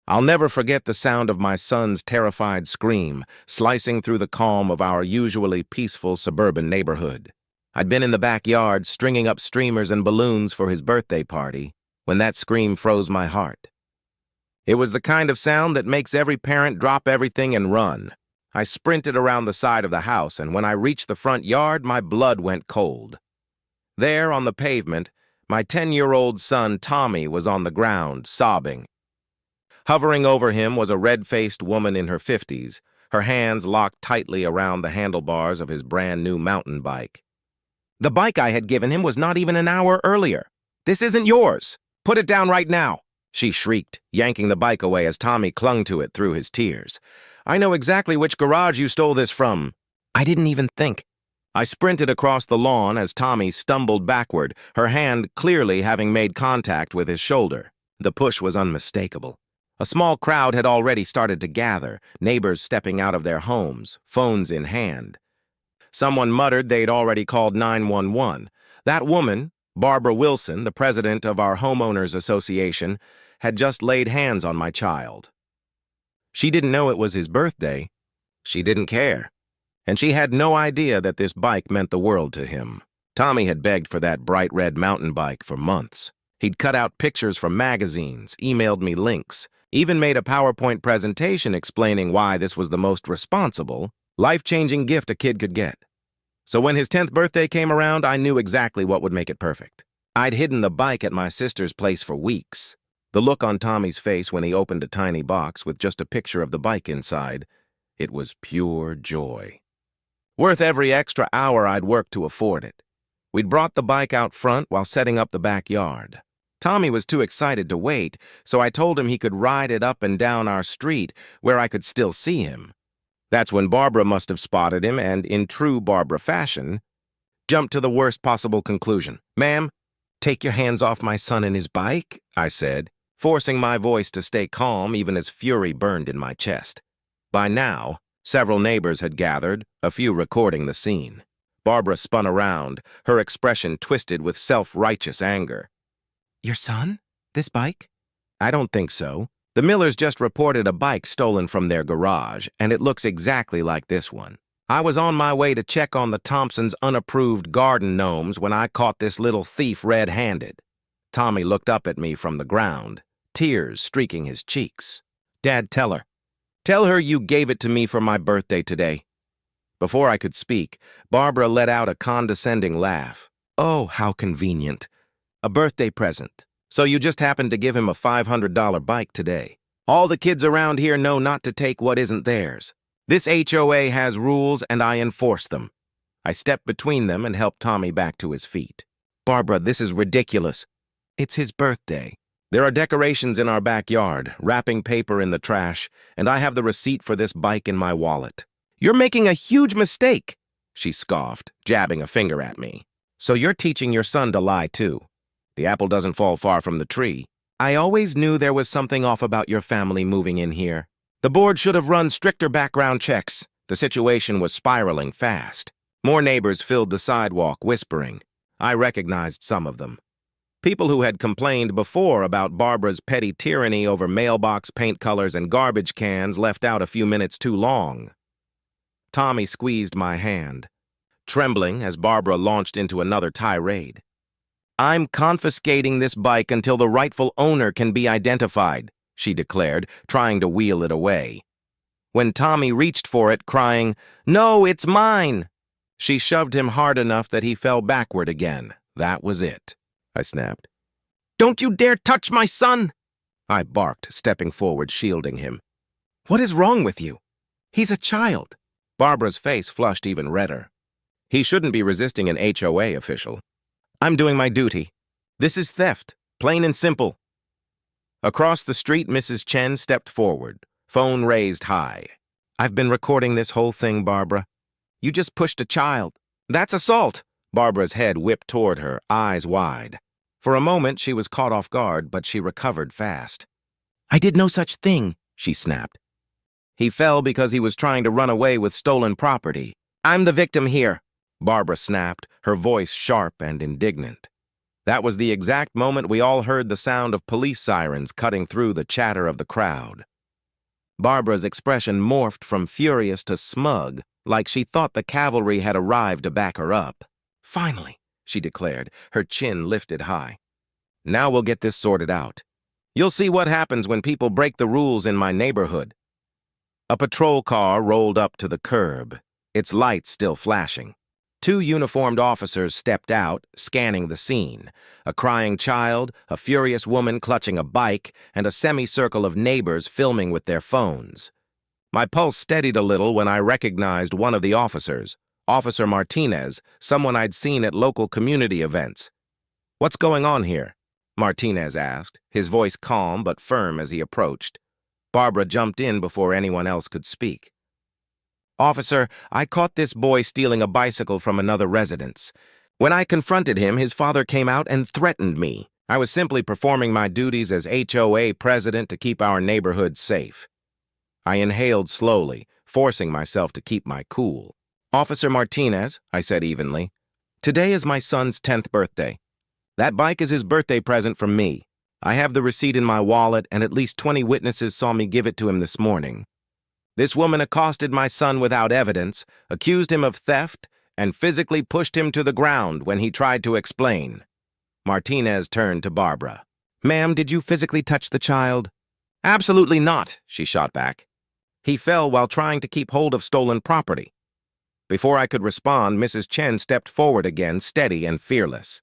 I'll never forget the sound of my son's terrified scream, slicing through the calm of our usually peaceful suburban neighborhood. I'd been in the backyard, stringing up streamers and balloons for his birthday party, when that scream froze my heart. It was the kind of sound that makes every parent drop everything and run. I sprinted around the side of the house, and when I reached the front yard, my blood went cold. There, on the pavement, my 10-year-old son Tommy was on the ground, sobbing. Hovering over him was a red-faced woman in her 50s, her hands locked tightly around the handlebars of his brand-new mountain bike. "The bike I had given him was not even an hour earlier. This isn't yours. Put it down right now," she shrieked, yanking the bike away as Tommy clung to it through his tears. "I know exactly which garage you stole this from." I didn't even think. I sprinted across the lawn as Tommy stumbled backward, her hand clearly having made contact with his shoulder. The push was unmistakable. A small crowd had already started to gather, neighbors stepping out of their homes, phones in hand. Someone muttered they'd already called 911. That woman, Barbara Wilson, the president of our homeowners association, had just laid hands on my child. She didn't know it was his birthday. She didn't care. And she had no idea that this bike meant the world to him. Tommy had begged for that bright red mountain bike for months. He'd cut out pictures from magazines, emailed me links, even made a PowerPoint presentation explaining why this was the most responsible, life-changing gift a kid could get. So when his 10th birthday came around, I knew exactly what would make it perfect. I'd hidden the bike at my sister's place for weeks. The look on Tommy's face when he opened a tiny box with just a picture of the bike inside, it was pure joy. Worth every extra hour I'd worked to afford it. We'd brought the bike out front while setting up the backyard. Tommy was too excited to wait, so I told him he could ride it up and down our street where I could still see him. That's when Barbara must have spotted him and, in true Barbara fashion, jumped to the worst possible conclusion. "Ma'am, take your hands off my son and his bike," I said, forcing my voice to stay calm even as fury burned in my chest. By now, several neighbors had gathered, a few recording the scene. Barbara spun around, her expression twisted with self-righteous anger. "Your son? This bike?" "I don't think so. The Millers just reported a bike stolen from their garage, and it looks exactly like this one. I was on my way to check on the Thompsons' unapproved garden gnomes when I caught this little thief red-handed." Tommy looked up at me from the ground, tears streaking his cheeks. "Dad, tell her. Tell her you gave it to me for my birthday today." Before I could speak, Barbara let out a condescending laugh. "Oh, how convenient. A birthday present. So you just happened to give him a $500 bike today. All the kids around here know not to take what isn't theirs. This HOA has rules and I enforce them." I stepped between them and helped Tommy back to his feet. "Barbara, this is ridiculous. It's his birthday. There are decorations in our backyard, wrapping paper in the trash, and I have the receipt for this bike in my wallet." "You're making a huge mistake," she scoffed, jabbing a finger at me. "So you're teaching your son to lie too. The apple doesn't fall far from the tree. I always knew there was something off about your family moving in here. The board should have run stricter background checks." The situation was spiraling fast. More neighbors filled the sidewalk, whispering. I recognized some of them. People who had complained before about Barbara's petty tyranny over mailbox paint colors and garbage cans left out a few minutes too long. Tommy squeezed my hand, trembling as Barbara launched into another tirade. "I'm confiscating this bike until the rightful owner can be identified," she declared, trying to wheel it away. When Tommy reached for it, crying, "No, it's mine," she shoved him hard enough that he fell backward again. That was it. I snapped. "Don't you dare touch my son!" I barked, stepping forward, shielding him. "What is wrong with you? He's a child." Barbara's face flushed even redder. "He shouldn't be resisting an HOA official. I'm doing my duty. This is theft, plain and simple." Across the street, Mrs. Chen stepped forward, phone raised high. "I've been recording this whole thing, Barbara. You just pushed a child. That's assault." Barbara's head whipped toward her, eyes wide. For a moment, she was caught off guard, but she recovered fast. "I did no such thing," she snapped. "He fell because he was trying to run away with stolen property. I'm the victim here," Barbara snapped, her voice sharp and indignant. That was the exact moment we all heard the sound of police sirens cutting through the chatter of the crowd. Barbara's expression morphed from furious to smug, like she thought the cavalry had arrived to back her up. "Finally," she declared, her chin lifted high. "Now we'll get this sorted out. You'll see what happens when people break the rules in my neighborhood." A patrol car rolled up to the curb, its lights still flashing. Two uniformed officers stepped out, scanning the scene. A crying child, a furious woman clutching a bike, and a semicircle of neighbors filming with their phones. My pulse steadied a little when I recognized one of the officers, Officer Martinez, someone I'd seen at local community events. "What's going on here?" Martinez asked, his voice calm but firm as he approached. Barbara jumped in before anyone else could speak. "Officer, I caught this boy stealing a bicycle from another residence. When I confronted him, his father came out and threatened me. I was simply performing my duties as HOA president to keep our neighborhood safe." I inhaled slowly, forcing myself to keep my cool. "Officer Martinez," I said evenly, "today is my son's 10th birthday. That bike is his birthday present from me. I have the receipt in my wallet, and at least 20 witnesses saw me give it to him this morning. This woman accosted my son without evidence, accused him of theft, and physically pushed him to the ground when he tried to explain." Martinez turned to Barbara. "Ma'am, did you physically touch the child?" "Absolutely not," she shot back. "He fell while trying to keep hold of stolen property." Before I could respond, Mrs. Chen stepped forward again, steady and fearless.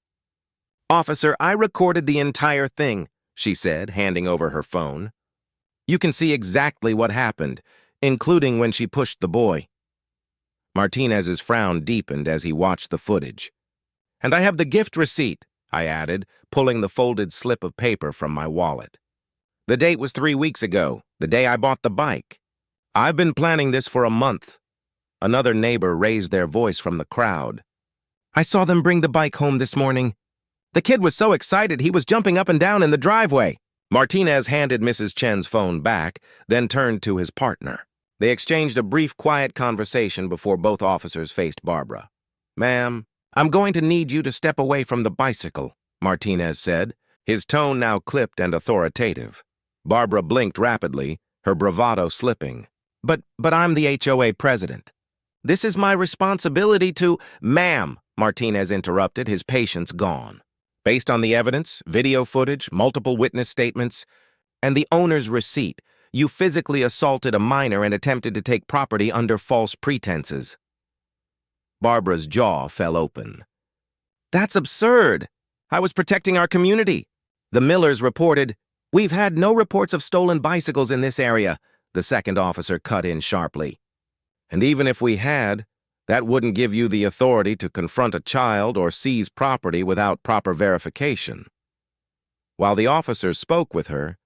"Officer, I recorded the entire thing," she said, handing over her phone. "You can see exactly what happened, including when she pushed the boy." Martinez's frown deepened as he watched the footage. "And I have the gift receipt," I added, pulling the folded slip of paper from my wallet. "The date was 3 weeks ago, the day I bought the bike. I've been planning this for a month." Another neighbor raised their voice from the crowd. "I saw them bring the bike home this morning. The kid was so excited he was jumping up and down in the driveway." Martinez handed Mrs. Chen's phone back, then turned to his partner. They exchanged a brief, quiet conversation before both officers faced Barbara. "Ma'am, I'm going to need you to step away from the bicycle," Martinez said, his tone now clipped and authoritative. Barbara blinked rapidly, her bravado slipping. But I'm the HOA president. This is my responsibility to—" "Ma'am," Martinez interrupted, his patience gone. "Based on the evidence, video footage, multiple witness statements, and the owner's receipt, you physically assaulted a minor and attempted to take property under false pretenses." Barbara's jaw fell open. "That's absurd. I was protecting our community." The Millers reported, "We've had no reports of stolen bicycles in this area," the second officer cut in sharply. "And even if we had, that wouldn't give you the authority to confront a child or seize property without proper verification." While the officers spoke with her,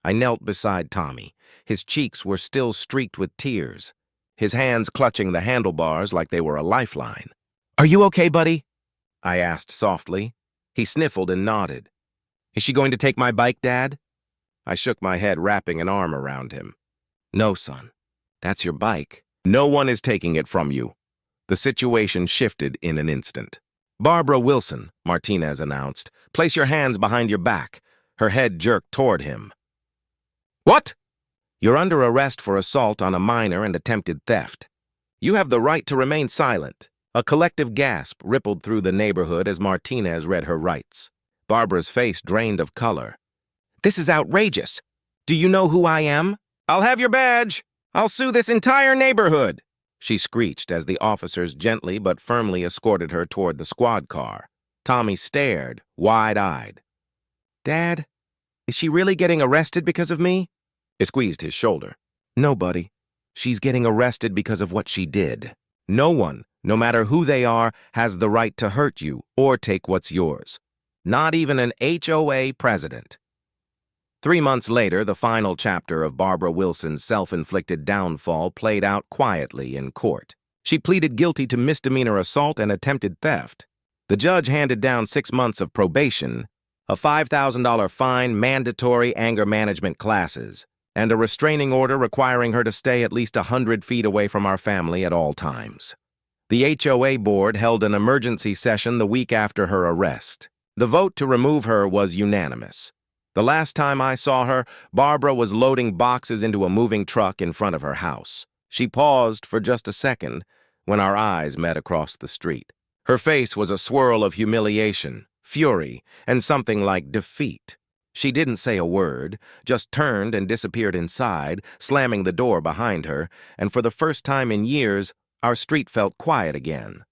I knelt beside Tommy. His cheeks were still streaked with tears, his hands clutching the handlebars like they were a lifeline. "Are you okay, buddy?" I asked softly. He sniffled and nodded. "Is she going to take my bike, Dad?" I shook my head, wrapping an arm around him. "No, son. That's your bike. No one is taking it from you." The situation shifted in an instant. "Barbara Wilson," Martinez announced. "Place your hands behind your back." Her head jerked toward him. "What?" "You're under arrest for assault on a minor and attempted theft. You have the right to remain silent." A collective gasp rippled through the neighborhood as Martinez read her rights. Barbara's face drained of color. "This is outrageous. Do you know who I am?" "I'll have your badge. I'll sue this entire neighborhood," she screeched as the officers gently but firmly escorted her toward the squad car. Tommy stared, wide-eyed. "Dad, is she really getting arrested because of me?" He squeezed his shoulder. "No, buddy. She's getting arrested because of what she did. No one, no matter who they are, has the right to hurt you or take what's yours. Not even an HOA president." 3 months later, the final chapter of Barbara Wilson's self-inflicted downfall played out quietly in court. She pleaded guilty to misdemeanor assault and attempted theft. The judge handed down 6 months of probation, a $5,000 fine, mandatory anger management classes, and a restraining order requiring her to stay at least 100 feet away from our family at all times. The HOA board held an emergency session the week after her arrest. The vote to remove her was unanimous. The last time I saw her, Barbara was loading boxes into a moving truck in front of her house. She paused for just a second when our eyes met across the street. Her face was a swirl of humiliation, fury, and something like defeat. She didn't say a word, just turned and disappeared inside, slamming the door behind her, and for the first time in years, our street felt quiet again.